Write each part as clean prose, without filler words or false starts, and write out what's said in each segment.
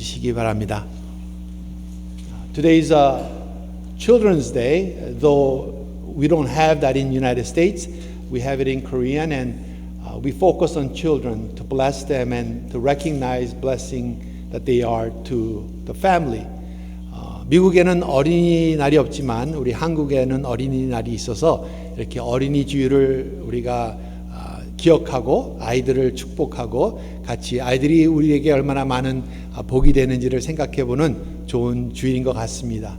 앉으시기 바랍니다. Today's Children's Day, though we don't have that in the United States, we have it in Korean, and we focus on children to bless them and to recognize blessing that they are to the family. 미국에는 어린이날이 없지만 우리 한국에는 어린이날이 있어서 이렇게 어린이 주일을 우리가 기억하고 아이들을 축복하고 같이 아이들이 우리에게 얼마나 많은 복이 되는지를 생각해보는 좋은 주일인 것 같습니다.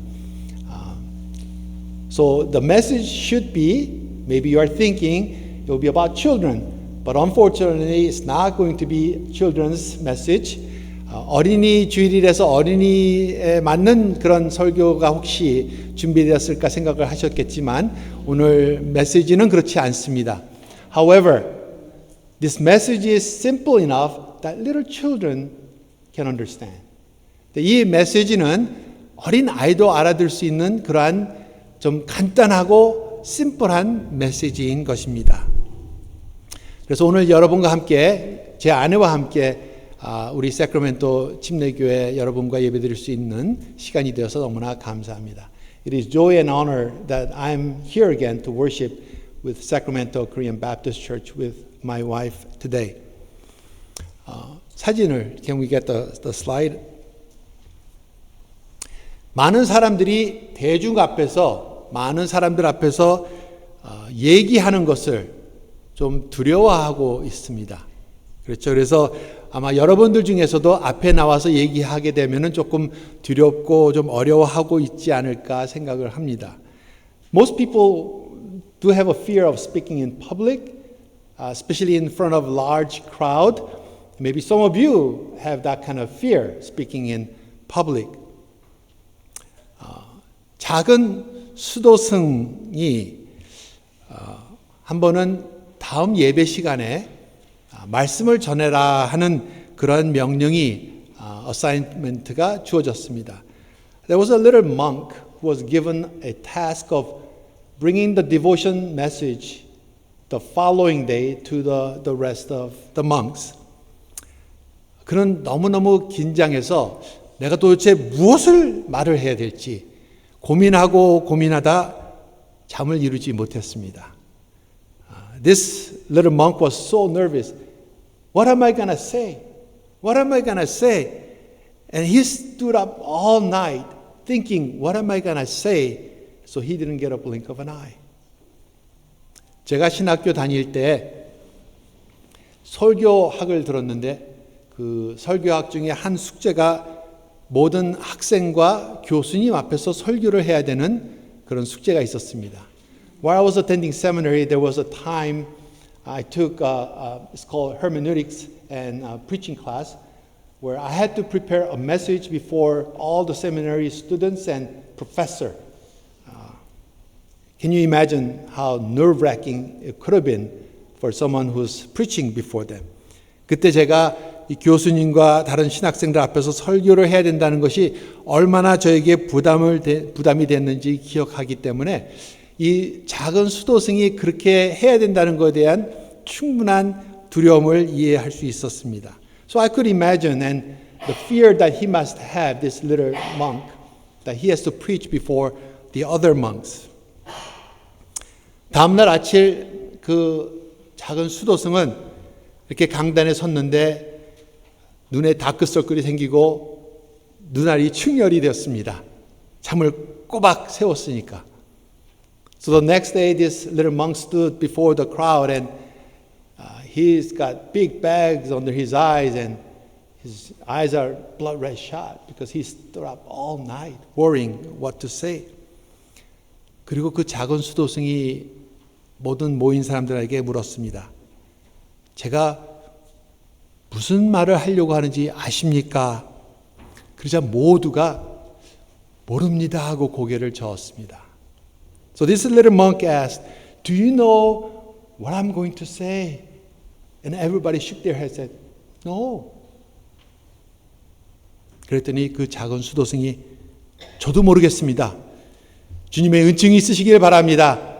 So the message should be, maybe you are thinking it will be about children, but unfortunately it's not going to be children's message. 어린이 주일이라서 어린이에 맞는 그런 설교가 혹시 준비되었을까 생각을 하셨겠지만 오늘 메시지는 그렇지 않습니다. However, this message is simple enough that little children can understand. 이 메시지는 어린 아이도 알아들 수 있는 그러한 좀 간단하고 심플한 메시지인 것입니다. 그래서 오늘 여러분과 함께 제 아내와 함께 우리 세크라멘토 침례교회 여러분과 예배드릴 수 있는 시간이 되어서 너무나 감사합니다. It is joy and honor that I'm here again to worship with Sacramento Korean Baptist Church with my wife today. 사진을, can we get the slide? 많은 사람들이 대중 앞에서, 많은 사람들 앞에서 얘기하는 것을 좀 두려워하고 있습니다. 그렇죠. 그래서 아마 여러분들 중에서도 앞에 나와서 얘기하게 되면은 조금 두렵고 좀 어려워하고 있지 않을까 생각을 합니다. Most people do have a fear of speaking in public, especially in front of a large crowd. Maybe some of you have that kind of fear speaking in public. 작은 수도승이 한 번은 다음 예배 시간에 말씀을 전해라 하는 그런 명령이 assignment가 주어졌습니다. There was a little monk who was given a task of bringing the devotion message the following day to the rest of the monks. 그는 너무너무 긴장해서 내가 도대체 무엇을 말을 해야 될지 고민하다 잠을 이루지 못했습니다. This little monk was so nervous. What am I going to say? What am I going to say? And he stood up all night thinking, what am I going to say? So he didn't get a blink of an eye. 제가 신학교 다닐 때 설교학을 들었는데 그 설교학 중에 한 숙제가 모든 학생과 교수님 앞에서 설교를 해야 되는 그런 숙제가 있었습니다. While I was attending seminary, there was a time I took, it's called hermeneutics and preaching class, where I had to prepare a message before all the seminary students and professor. Can you imagine how nerve-wracking it could have been for someone who's preaching before them? 그때 제가 이 교수님과 다른 신학생들 앞에서 설교를 해야 된다는 것이 얼마나 저에게 부담이 됐는지 기억하기 때문에 이 작은 수도승이 그렇게 해야 된다는 것에 대한 충분한 두려움을 이해할 수 있었습니다. So I could imagine and the fear that he must have, this little monk, that he has to preach before the other monks. 다음날 아침 그 작은 수도승은 이렇게 강단에 섰는데 눈에 다크서클이 생기고 눈알이 충혈이 되었습니다. 잠을 꼬박 세웠으니까. So the next day, this little monk stood before the crowd, and he's got big bags under his eyes, and his eyes are blood red shot because he stood up all night worrying what to say. 그리고 그 작은 수도승이 모든 모인 사람들에게 물었습니다. 제가 무슨 말을 하려고 하는지 아십니까? 그러자 모두가 모릅니다 하고 고개를 저었습니다. So this little monk asked, do you know what I'm going to say? And everybody shook their heads and said, no. 그랬더니 그 작은 수도승이 저도 모르겠습니다. 주님의 은총이 있으시길 바랍니다.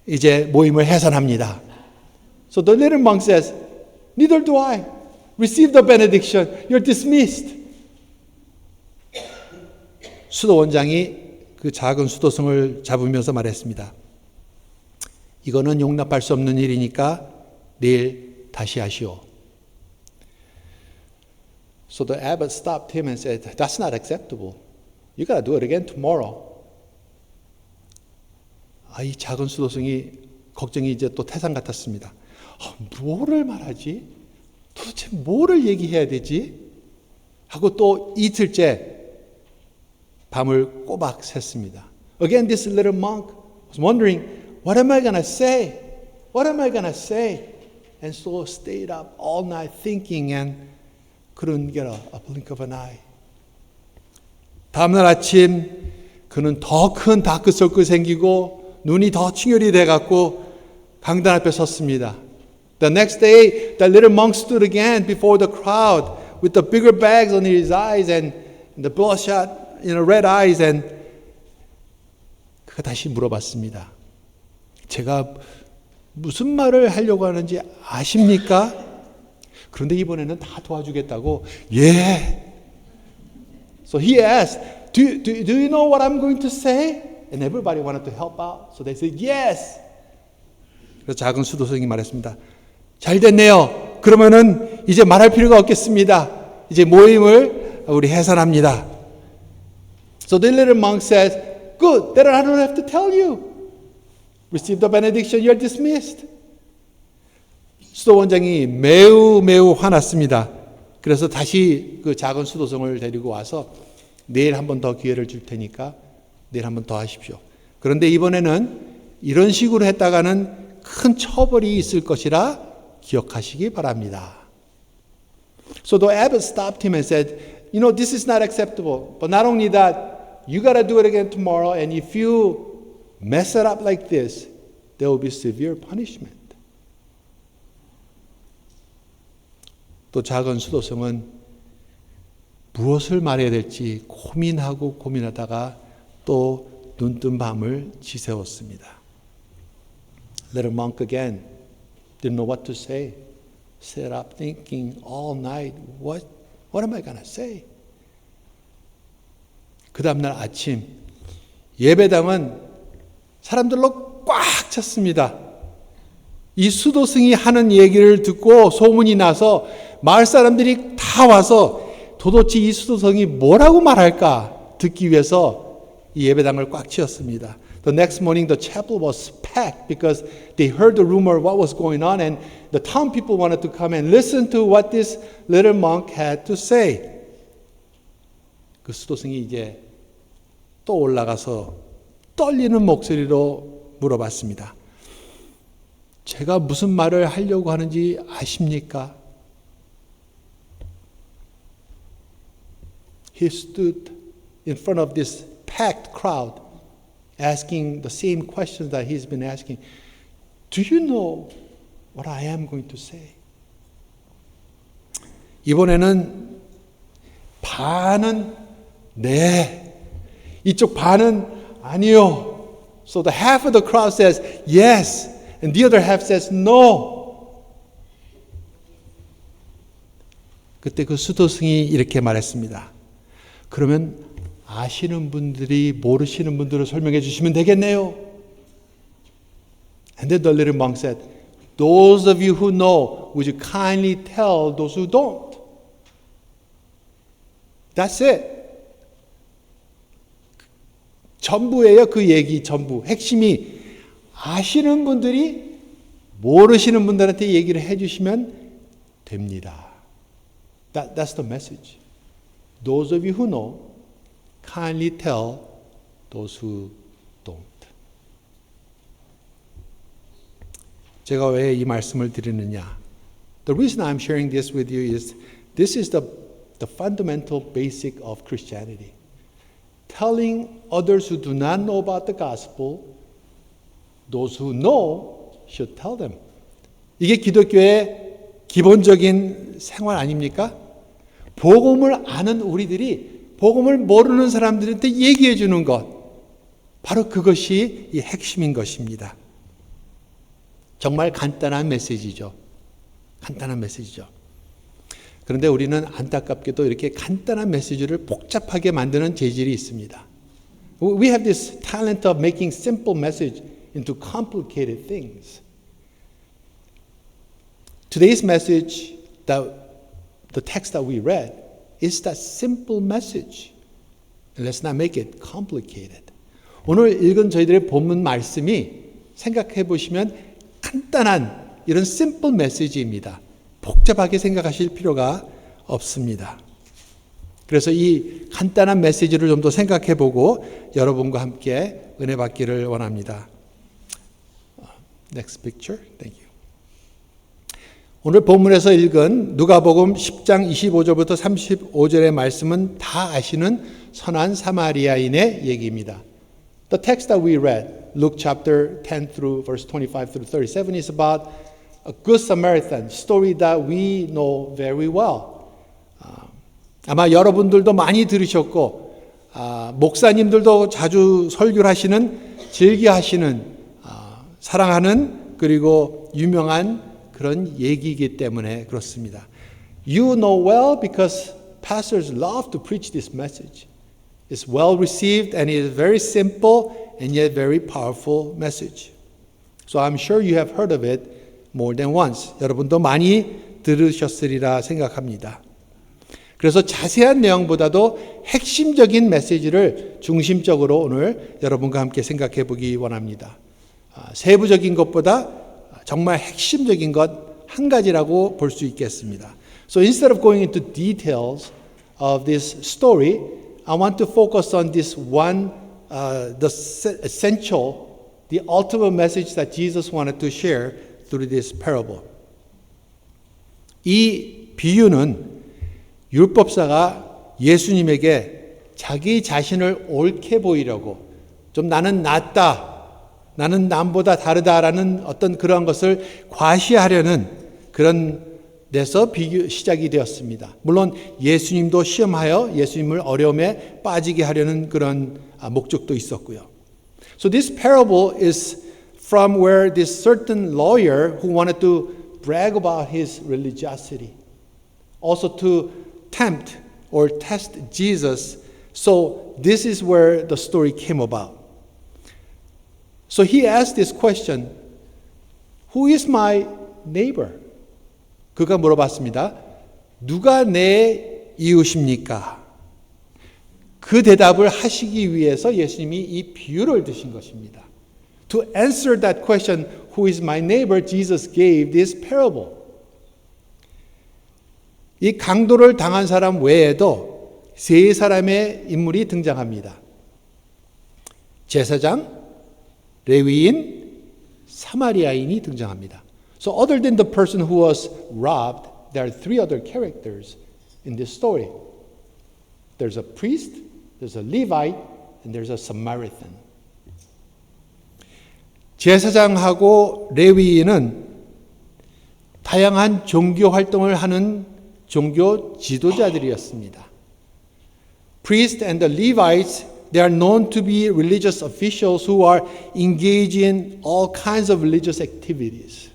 이제 모임을 해산합니다. So the little monk says, neither do I. Receive the benediction. You're dismissed. 수도 원장이 그 작은 수도승을 잡으면서 말했습니다. 이거는 용납할 수 없는 일이니까 내일 다시 하시오. So the abbot stopped him and said, "That's not acceptable. You gotta do it again tomorrow." 이 작은 수도승이 걱정이 이제 또 태산 같았습니다. 뭐를 말하지? 도대체 뭐를 얘기해야 되지? 하고 또 이틀째 밤을 꼬박 샜습니다. Again, this little monk was wondering, what am I going to say? What am I going to say? And so stayed up all night thinking and couldn't get a blink of an eye. 다음날 아침 그는 더 큰 다크서클이 생기고 눈이 더 충혈이 돼갖고 강단 앞에 섰습니다. The next day, the little monk stood again before the crowd with the bigger bags on his eyes and the bloodshot, red eyes, and 그가 다시 물어봤습니다. 제가 무슨 말을 하려고 하는지 아십니까? 그런데 이번에는 다 도와주겠다고. 예. So he asked, do you know what I'm going to say? And everybody wanted to help out. So they said, yes. 그래서 작은 수도승이 말했습니다. 잘 됐네요. 그러면은 이제 말할 필요가 없겠습니다. 이제 모임을 우리 해산합니다. So the little monk says, good, then I don't have to tell you. Receive the benediction, you're dismissed. 수도 원장이 매우 화났습니다. 그래서 다시 그 작은 수도승을 데리고 와서 내일 한 번 더 기회를 줄 테니까 내일 한 번 더 하십시오. 그런데 이번에는 이런 식으로 했다가는 큰 처벌이 있을 것이라 기억하시기 바랍니다. So the abbot stopped him and said, this is not acceptable. But not only that, you got to do it again tomorrow. And if you mess it up like this, there will be severe punishment. 또 작은 수도승은 무엇을 말해야 될지 고민하다가 또 눈뜬 밤을 지새웠습니다. Little monk again didn't know what to say. Sat up thinking all night, what am I going to say? 그 다음날 아침 예배당은 사람들로 꽉 찼습니다. 이 수도승이 하는 얘기를 듣고 소문이 나서 마을 사람들이 다 와서 도대체 이 수도승이 뭐라고 말할까 듣기 위해서 이 예배당을 꽉 채웠습니다. The next morning the chapel was packed because they heard the rumor what was going on and the town people wanted to come and listen to what this little monk had to say. 그 수도승이 이제 또 올라가서 떨리는 목소리로 물어봤습니다. 제가 무슨 말을 하려고 하는지 아십니까? He stood in front of this packed crowd asking the same questions that he's been asking. Do you know what I am going to say? 이번에는 반은 네, 이쪽 반은 아니요. So the half of the crowd says yes, and the other half says no. 그때 그 수도승이 이렇게 말했습니다. 그러면 아시는 분들이 모르시는 분들을 설명해 주시면 되겠네요. And then the little monk said, those of you who know, would you kindly tell those who don't? That's it. 전부예요. 그 얘기 전부. 핵심이 아시는 분들이 모르시는 분들한테 얘기를 해주시면 됩니다. That's the message. Those of you who know, kindly tell those who don't. 제가 왜 이 말씀을 드리느냐? The reason I'm sharing this with you is this is the fundamental basic of Christianity. Telling others who do not know about the gospel, those who know should tell them. 이게 기독교의 기본적인 생활 아닙니까? 복음을 아는 우리들이 복음을 모르는 사람들한테 얘기해 주는 것. 바로 그것이 이 핵심인 것입니다. 정말 간단한 메시지죠. 간단한 메시지죠. 그런데 우리는 안타깝게도 이렇게 간단한 메시지를 복잡하게 만드는 재질이 있습니다. We have this talent of making simple message into complicated things. Today's message, the text that we read, is that simple message. And let's not make it complicated. 오늘 읽은 저희들의 본문 말씀이 생각해 보시면 간단한 이런 simple message입니다. 복잡하게 생각하실 필요가 없습니다. 그래서 이 간단한 메시지를 좀 더 생각해 보고 여러분과 함께 은혜 받기를 원합니다. Next picture. Thank you. 오늘 본문에서 읽은 누가복음 10장 25절부터 35절의 말씀은 다 아시는 선한 사마리아인의 얘기입니다. The text that we read, Luke chapter 10 through verse 25 through 37 is about a good Samaritan, story that we know very well. 아마 여러분들도 많이 들으셨고 목사님들도 자주 설교를 하시는 즐겨하시는 사랑하는 그리고 유명한 그런 얘기이기 때문에 그렇습니다. You know well because pastors love to preach this message. It's well received and it is very simple and yet very powerful message. So I'm sure you have heard of it more than once. 여러분도 많이 들으셨으리라 생각합니다. 그래서 자세한 내용보다도 핵심적인 메시지를 중심적으로 오늘 여러분과 함께 생각해 보기 원합니다. 세부적인 것보다 정말 핵심적인 것 한 가지라고 볼 수 있겠습니다. So instead of going into details of this story, I want to focus on this one, the essential, the ultimate message that Jesus wanted to share through this parable. 이 비유는 율법사가 예수님에게 자기 자신을 옳게 보이려고 좀 나는 낫다, 나는 남보다 다르다라는 어떤 그런 것을 과시하려는 그런 데서 시작이 되었습니다. 물론 예수님도 시험하여 예수님을 어려움에 빠지게 하려는 그런 목적도 있었고요. So this parable is from where this certain lawyer who wanted to brag about his religiosity, also to tempt or test Jesus. So this is where the story came about. So he asked this question, who is my neighbor? 그가 물어봤습니다. 누가 내 이웃입니까? 그 대답을 하시기 위해서 예수님이 이 비유를 드신 것입니다. To answer that question, who is my neighbor, Jesus gave this parable. 이 강도를 당한 사람 외에도 세 사람의 인물이 등장합니다. 제사장, 레위인, 사마리아인이 등장합니다. So other than the person who was robbed, there are three other characters in this story. There's a priest, there's a Levite, and there's a Samaritan. 제사장하고 레위인은 다양한 종교 활동을 하는 종교 지도자들이었습니다. Priests and the Levites, they are known to be religious officials who are engaged in all kinds of religious activities.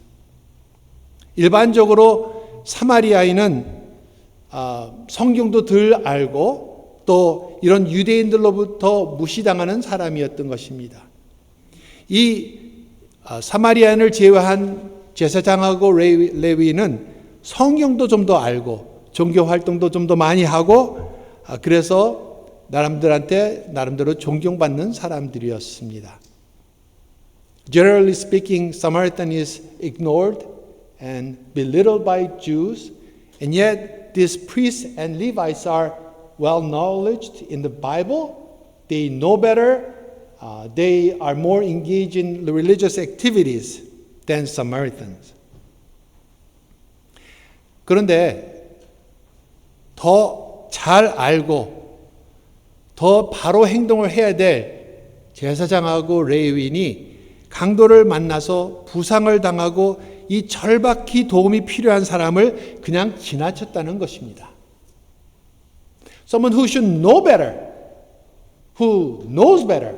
일반적으로 사마리아인은 성경도 덜 알고 또 이런 유대인들로부터 무시당하는 사람이었던 것입니다. 이 사마리아인을 제외한 제사장하고 레위인은 성경도 좀 더 알고 종교 활동도 좀 더 많이 하고 그래서 나름대로 존경받는 사람들이었습니다. Generally speaking, Samaritan is ignored and belittled by Jews, and yet these priests and Levites are well knowledged in the Bible. They know better. They are more engaged in the religious activities than Samaritans. 그런데 더 잘 알고 더 바로 행동을 해야 될 제사장하고 레위인이 강도를 만나서 부상을 당하고 이 절박히 도움이 필요한 사람을 그냥 지나쳤다는 것입니다. Someone who should know better, who knows better,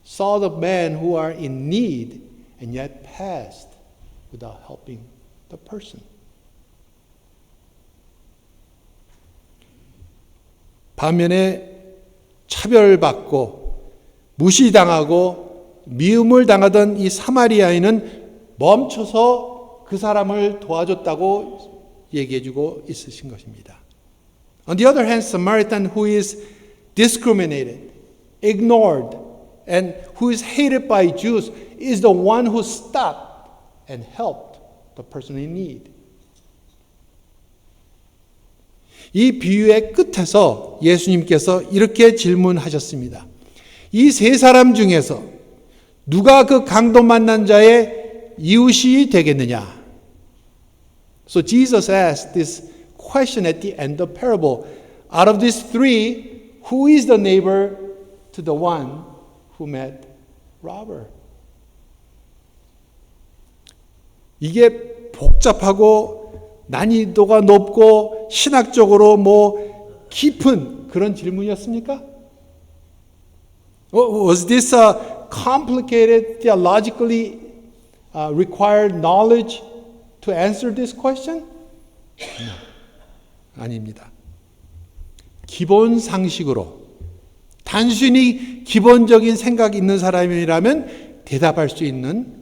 saw the men who are in need and yet passed without helping the person. 반면에 차별받고 무시당하고 미움을 당하던 이 사마리아인은 멈춰서 그 사람을 도와줬다고 얘기해주고 있으신 것입니다. On the other hand, Samaritan who is discriminated, ignored, and who is hated by Jews is the one who stopped and helped the person in need. 이 비유의 끝에서 예수님께서 이렇게 질문하셨습니다. 이 세 사람 중에서 누가 그 강도 만난 자의 이웃이 되겠느냐? So Jesus asked this question at the end of the parable. Out of these three, who is the neighbor to the one who met robber? 이게 복잡하고 난이도가 높고 신학적으로 깊은 그런 질문이었습니까? Was this a complicated, theologically required knowledge to answer this question? No. 아닙니다. 기본 상식으로 단순히 기본적인 생각이 있는 사람이라면 대답할 수 있는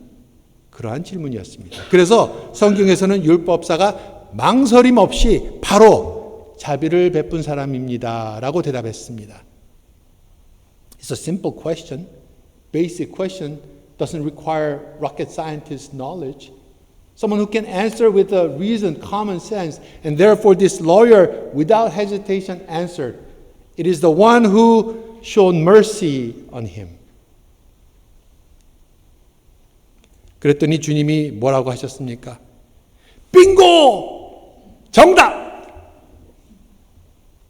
그러한 질문이었습니다. 그래서 성경에서는 율법사가 망설임 없이 바로 자비를 베푼 사람입니다 라고 대답했습니다. It's a simple question. Basic question doesn't require rocket scientist knowledge. Someone who can answer with a reason, common sense, and therefore this lawyer without hesitation answered. It is the one who showed mercy on him. 그랬더니 주님이 뭐라고 하셨습니까? 빙고! 정답!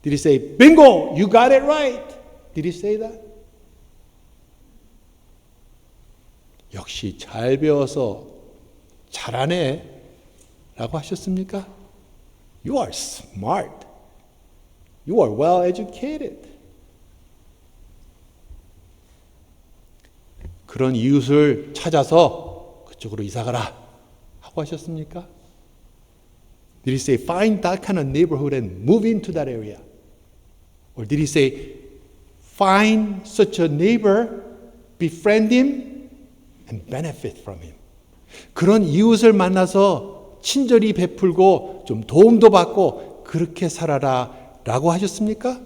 Did he say, bingo, you got it right? Did he say that? 역시 잘 배워서 잘하네 라고 하셨습니까? You are smart. You are well educated. 그런 이웃을 찾아서 그쪽으로 이사가라 하고 하셨습니까? Did he say, find that kind of neighborhood and move into that area? Or did he say, find such a neighbor, befriend him, and benefit from him? 그런 이웃을 만나서 친절히 베풀고 좀 도움도 받고 그렇게 살아라 라고 하셨습니까?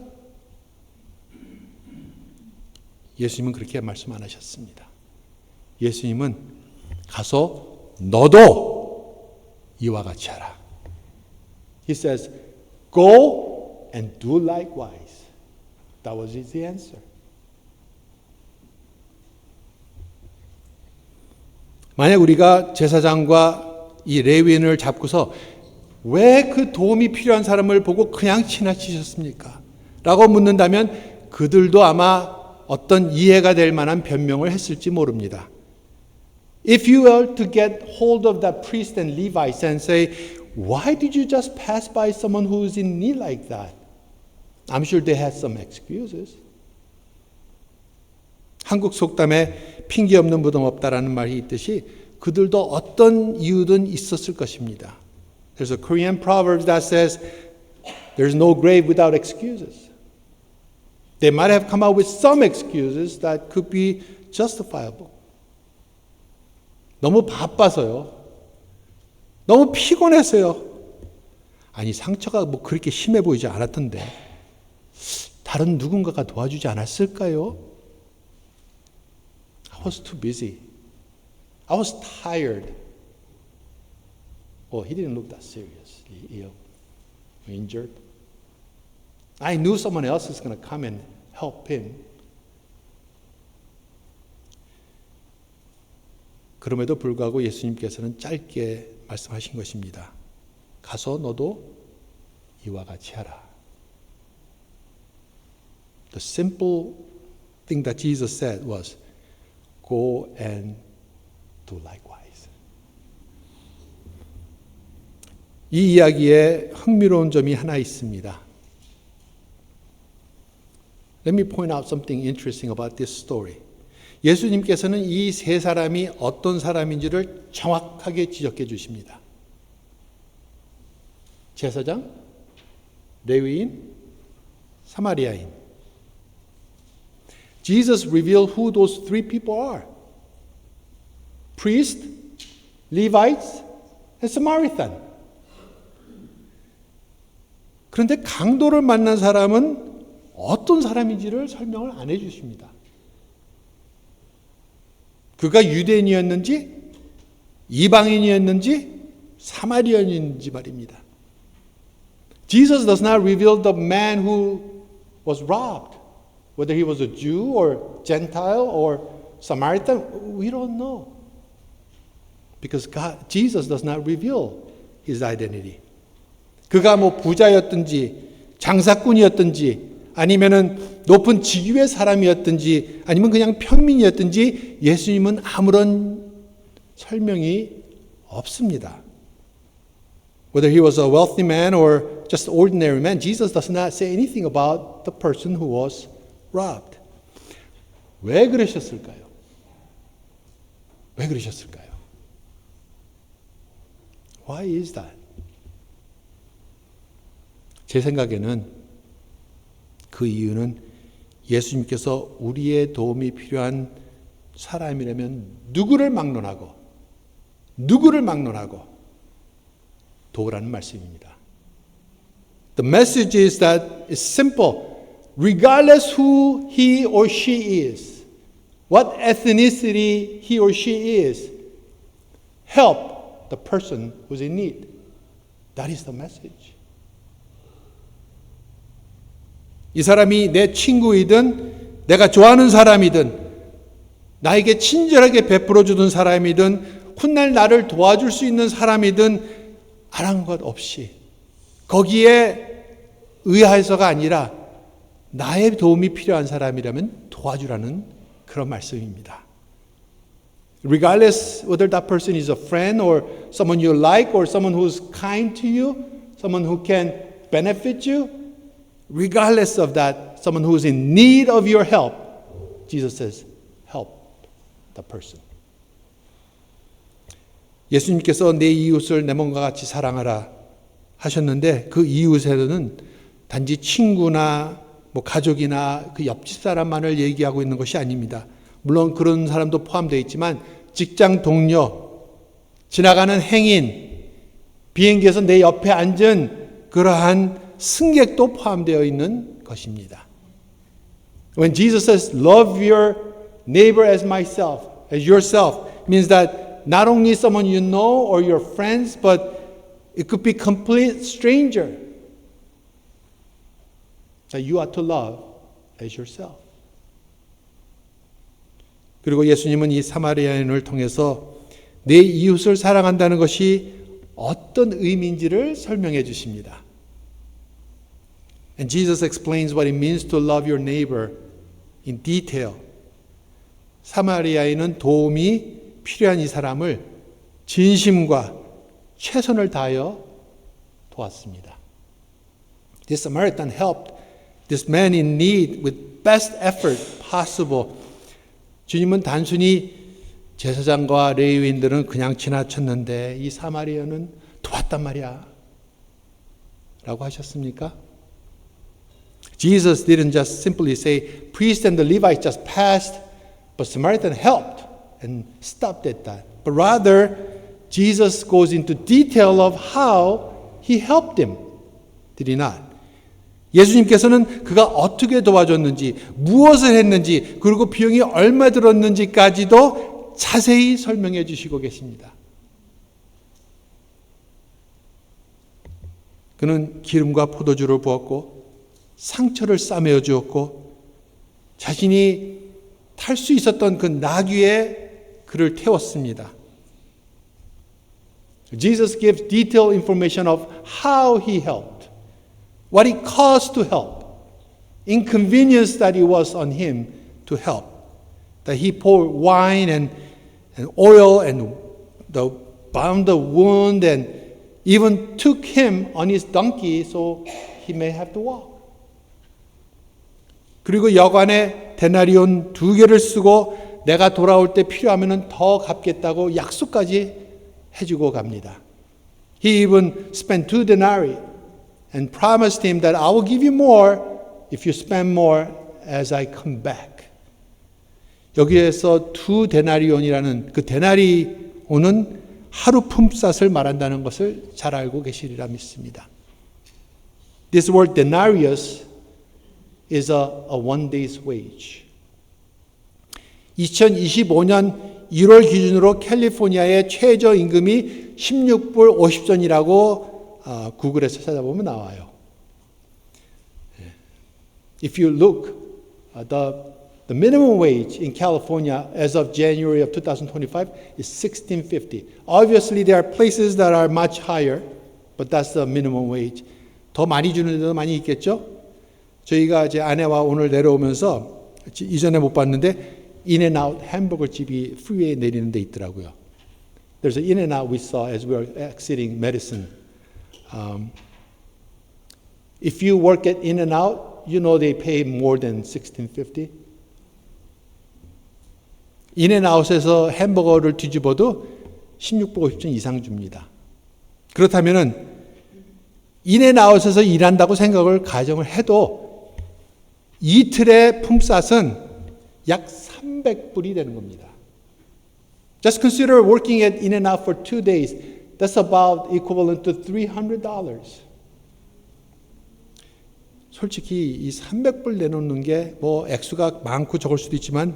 예수님은 그렇게 말씀 안 하셨습니다. 예수님은 가서 너도 이와 같이 하라. He says, go and do likewise. That was his answer. 만약 우리가 제사장과 이 레위인을 잡고서 왜 그 도움이 필요한 사람을 보고 그냥 지나치셨습니까? 라고 묻는다면 그들도 아마 어떤 이해가 될 만한 변명을 했을지 모릅니다. If you were to get hold of that priest and Levites and say, why did you just pass by someone who is in need like that? I'm sure they had some excuses. 한국 속담에 핑계 없는 무덤 없다라는 말이 있듯이 그들도 어떤 이유든 있었을 것입니다. There's a Korean proverb that says, there's no grave without excuses. They might have come out with some excuses that could be justifiable. 너무 바빠서요. 너무 피곤해서요. 아니 상처가 그렇게 심해 보이지 않았던데 다른 누군가가 도와주지 않았을까요? I was too busy. I was tired. Oh, he didn't look that seriously ill, injured. I knew someone else was going to come and help him. 그럼에도 불구하고 예수님께서는 짧게 말씀하신 것입니다. 가서 너도 이와 같이 하라. The simple thing that Jesus said was, go and do likewise. 이 이야기에 흥미로운 점이 하나 있습니다. Let me point out something interesting about this story. 예수님께서는 이 세 사람이 어떤 사람인지를 정확하게 지적해 주십니다. 제사장, 레위인, 사마리아인. Jesus revealed who those three people are. Priest, Levites, and Samaritan. 그런데 강도를 만난 사람은 어떤 사람인지를 설명을 안 해주십니다. 그가 유대인이었는지 이방인이었는지 사마리아인인지 말입니다. Jesus does not reveal the man who was robbed. Whether he was a Jew or Gentile or Samaritan, we don't know. Because Jesus does not reveal his identity. 그가 뭐 부자였든지 장사꾼이었든지 아니면은 높은 직위의 사람이었든지 아니면 그냥 평민이었든지 예수님은 아무런 설명이 없습니다. Whether he was a wealthy man or just ordinary man, Jesus does not say anything about the person who was robbed. 왜 그러셨을까요? 왜 그러셨을까요? Why is that? 제 생각에는 그 이유는 예수님께서 우리의 도움이 필요한 사람이라면 누구를 막론하고 도우라는 말씀입니다. The message is that it's simple. Regardless who he or she is, what ethnicity he or she is, help the person who's in need. That is the message. 이 사람이 내 친구이든 내가 좋아하는 사람이든 나에게 친절하게 베풀어주던 사람이든 훗날 나를 도와줄 수 있는 사람이든 아랑곳 없이 거기에 의해서가 아니라 나의 도움이 필요한 사람이라면 도와주라는 그런 말씀입니다. Regardless whether that person is a friend or someone you like or someone who's kind to you, someone who can benefit you, regardless of that, someone who is in need of your help, Jesus says, help the person. 예수님께서 내 이웃을 내 몸과 같이 사랑하라 하셨는데 그 이웃에는 단지 친구나 뭐 가족이나 그 옆집 사람만을 얘기하고 있는 것이 아닙니다. 물론 그런 사람도 포함되어 있지만 직장 동료, 지나가는 행인, 비행기에서 내 옆에 앉은 그러한 승객도 포함되어 있는 것입니다. When Jesus says, love your neighbor as myself, as yourself, means that not only someone you know or your friends, but it could be complete stranger that you ought to love as yourself. 그리고 예수님은 이 사마리아인을 통해서 내 이웃을 사랑한다는 것이 어떤 의미인지를 설명해 주십니다. And Jesus explains what it means to love your neighbor in detail. 사마리아인은 도움이 필요한 이 사람을 진심과 최선을 다하여 도왔습니다. This Samaritan helped this man in need with best effort possible. 주님은 단순히 제사장과 레위인들은 그냥 지나쳤는데 이 사마리아는 도왔단 말이야 라고 하셨습니까? Jesus didn't just simply say, priests and the Levites just passed, but Samaritan helped and stopped at that. But rather, Jesus goes into detail of how he helped him. Did he not? 예수님께서는 그가 어떻게 도와줬는지, 무엇을 했는지, 그리고 비용이 얼마 들었는지까지도 자세히 설명해 주시고 계십니다. 그는 기름과 포도주를 부었고 상처를 싸매어 주었고 자신이 탈 수 있었던 그 나귀에 그를 태웠습니다. Jesus gives detailed information of how he helped, what it cost to help, inconvenience that it was on him to help, that he poured wine and oil and bound the wound and even took him on his donkey so he may have to walk. 그리고 여관에 데나리온 2개를 쓰고 내가 돌아올 때 필요하면 더 갚겠다고 약속까지 해주고 갑니다. He even spent 2 denarii and promised him that I will give you more if you spend more as I come back. 여기에서 2데나리온이라는 그 데나리온은 하루 품삯을 말한다는 것을 잘 알고 계시리라 믿습니다. This word denarius is a one day's wage. 2025년 1월 기준으로 캘리포니아의 최저임금이 16불 50전이라고 구글에서 찾아보면 나와요. If you look, the minimum wage in California as of January of 2025 is $16.50. Obviously, there are places that are much higher, but that's the minimum wage. 더 많이 주는 데도 많이 있겠죠? 저희가 제 아내와 오늘 내려오면서 이전에 못 봤는데 인앤아웃 햄버거 집이 프리웨이에 내리는 데 있더라고요. There's an In-N-Out we saw as we were exiting Madison. If you work at In-N-Out, you know they pay more than $16.50. 인앤아웃에서 햄버거를 뒤집어도 16불 50전 이상 줍니다. 그렇다면은 인앤아웃에서 일한다고 생각을 가정을 해도 이틀의 품삯은 약 300불이 되는 겁니다. Just consider working at In-N-Out for 2 days. That's about equivalent to $300. 솔직히 이 300불 내놓는 게 뭐 액수가 많고 적을 수도 있지만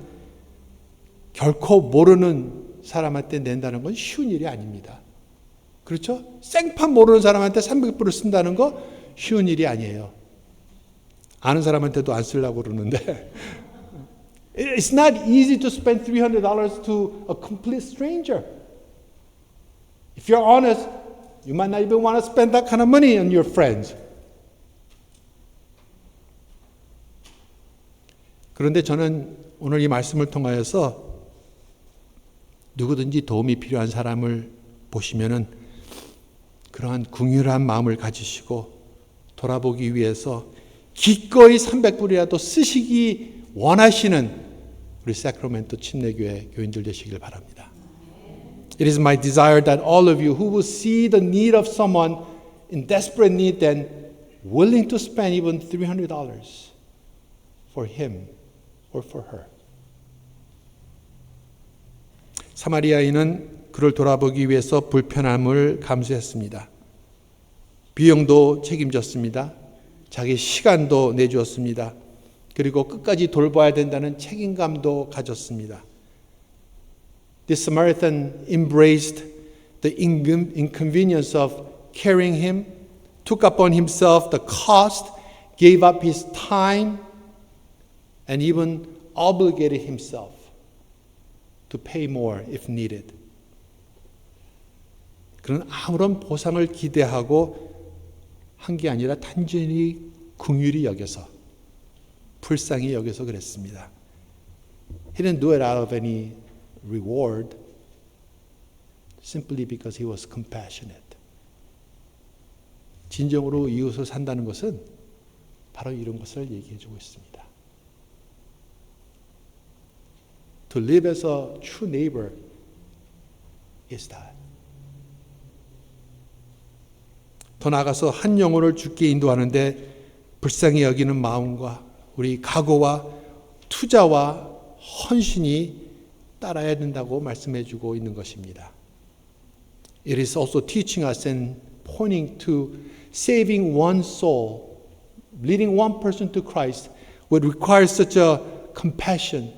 결코 모르는 사람한테 낸다는 건 쉬운 일이 아닙니다. 그렇죠? 생판 모르는 사람한테 300불을 쓴다는 거 쉬운 일이 아니에요. 아는 사람한테도 안 쓰려고 그러는데 It's not easy to spend $300 to a complete stranger. If you're honest, you might not even want to spend that kind of money on your friends. 그런데 저는 오늘 이 말씀을 통하여서 누구든지 도움이 필요한 사람을 보시면은 그러한 긍휼한 마음을 가지시고 돌아보기 위해서 기꺼이 300불이라도 쓰시기 원하시는 우리 사크라멘토 침례교회 교인들 되시길 바랍니다. It is my desire that all of you who will see the need of someone in desperate need then willing to spend even $300 for him or for her. 사마리아인은 그를 돌아보기 위해서 불편함을 감수했습니다. 비용도 책임졌습니다. 자기 시간도 내주었습니다. 그리고 끝까지 돌봐야 된다는 책임감도 가졌습니다. This Samaritan embraced the inconvenience of carrying him, took upon himself the cost, gave up his time, and even obligated himself to pay more if needed. 그는 아무런 보상을 기대하고 한 게 아니라 단순히 긍휼히 여겨서 불쌍히 여겨서 그랬습니다. He didn't do it out of any reward, simply because he was compassionate. 진정으로 이웃을 산다는 것은 바로 이런 것을 얘기해주고 있습니다. To live as a true neighbor is that. 더 나아가서 한 영혼을 주께 인도하는데 불쌍히 여기는 마음과 우리 각오와 투자와 헌신이 따라야 된다고 말씀해 주고 있는 것입니다. It is also teaching us and pointing to saving one soul, leading one person to Christ would require such a compassion,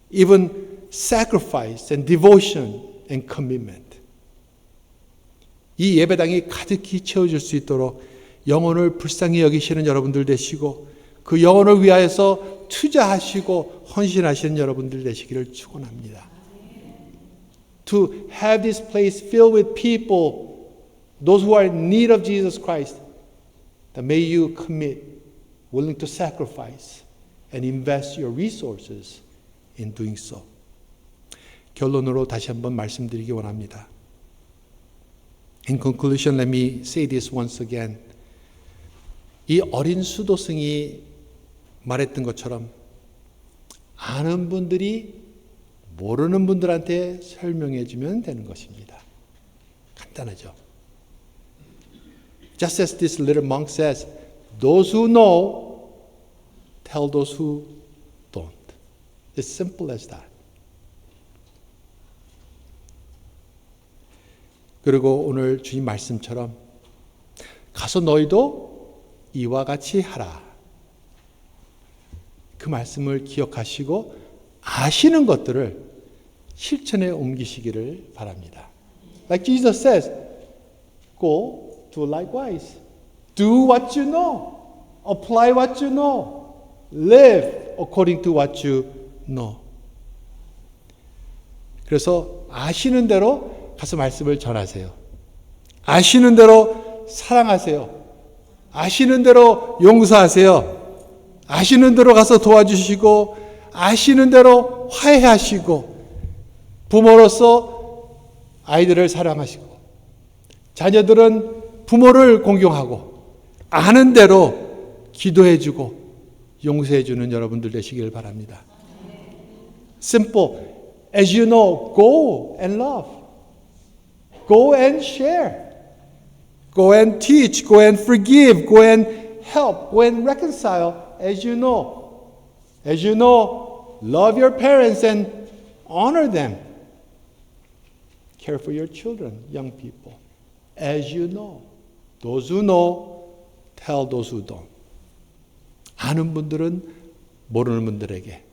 even sacrifice and devotion and commitment. 이 예배당이 가득히 채워질 수 있도록 영혼을 불쌍히 여기시는 여러분들 되시고 그 영혼을 위하여서 투자하시고 헌신하시는 여러분들 되시기를 축원합니다. To have this place filled with people, those who are in need of Jesus Christ, that may you commit, willing to sacrifice and invest your resources in doing so. 결론으로 다시 한번 말씀드리기 원합니다. In conclusion, let me say this once again. 이 어린 수도승이 말했던 것처럼 아는 분들이 모르는 분들한테 설명해 주면 되는 것입니다. 간단하죠. Just as this little monk says, those who know tell those who don't. It's simple as that. 그리고 오늘 주님 말씀처럼 가서 너희도 이와 같이 하라. 그 말씀을 기억하시고 아시는 것들을 실천에 옮기시기를 바랍니다. Like Jesus says, go do likewise. Do what you know. Apply what you know. Live according to what you know. 그래서 아시는 대로 가서 말씀을 전하세요. 아시는 대로 사랑하세요. 아시는 대로 용서하세요. 아시는 대로 가서 도와주시고 아시는 대로 화해하시고 부모로서 아이들을 사랑하시고 자녀들은 부모를 공경하고 아는 대로 기도해주고 용서해주는 여러분들 되시길 바랍니다. Simple. As you know, go and love. Go and share. Go and teach. Go and forgive. Go and help. Go and reconcile. As you know. As you know, love your parents and honor them. Care for your children, young people. As you know. Those who know, tell those who don't. 아는 분들은 모르는 분들에게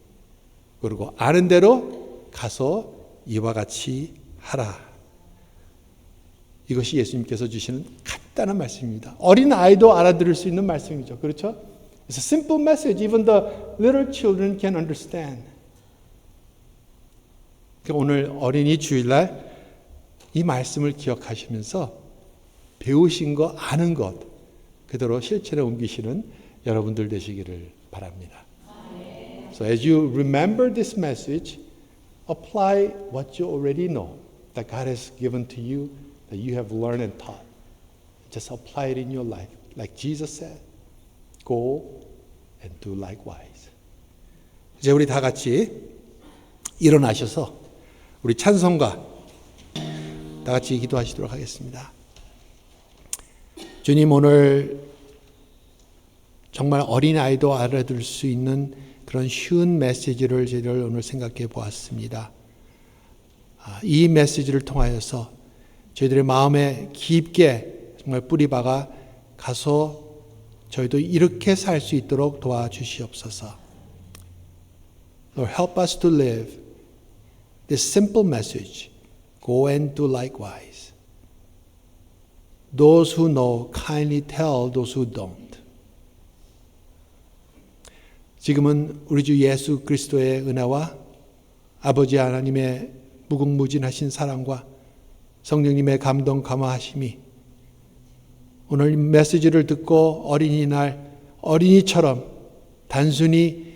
그리고 아는 대로 가서 이와 같이 하라. 이것이 예수님께서 주시는 간단한 말씀입니다. 어린 아이도 알아들을 수 있는 말씀이죠. 그렇죠? It's a simple message. Even the little children can understand. 오늘 어린이 주일날 이 말씀을 기억하시면서 배우신 거, 아는 것 그대로 실천에 옮기시는 여러분들 되시기를 바랍니다. So as you remember this message, apply what you already know that God has given to you, that you have learned and taught. Just apply it in your life. Like Jesus said, go and do likewise. 이제 우리 다 같이 일어나셔서 우리 찬송가 다 같이 기도하시도록 하겠습니다. 주님, 오늘 정말 어린아이도 알아들을 수 있는 그런 쉬운 메시지를 저희들 오늘 생각해 보았습니다. 이 메시지를 통하여서 저희들의 마음에 깊게 정말 뿌리박아 가서 저희도 이렇게 살 수 있도록 도와주시옵소서. Lord, help us to live this simple message. Go and do likewise. Those who know, kindly tell those who don't. 지금은 우리 주 예수 그리스도의 은혜와 아버지 하나님의 무궁무진하신 사랑과 성령님의 감동 감화하심이 오늘 메시지를 듣고 어린이날 어린이처럼 단순히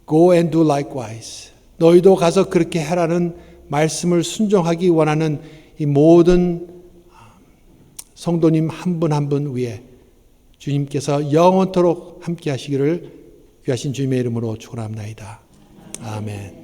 go and do likewise 너희도 가서 그렇게 해라는 말씀을 순종하기 원하는 이 모든 성도님 한 분 한 분 위에 주님께서 영원토록 함께 하시기를 귀하신 주님의 이름으로 축원합니다. 아멘.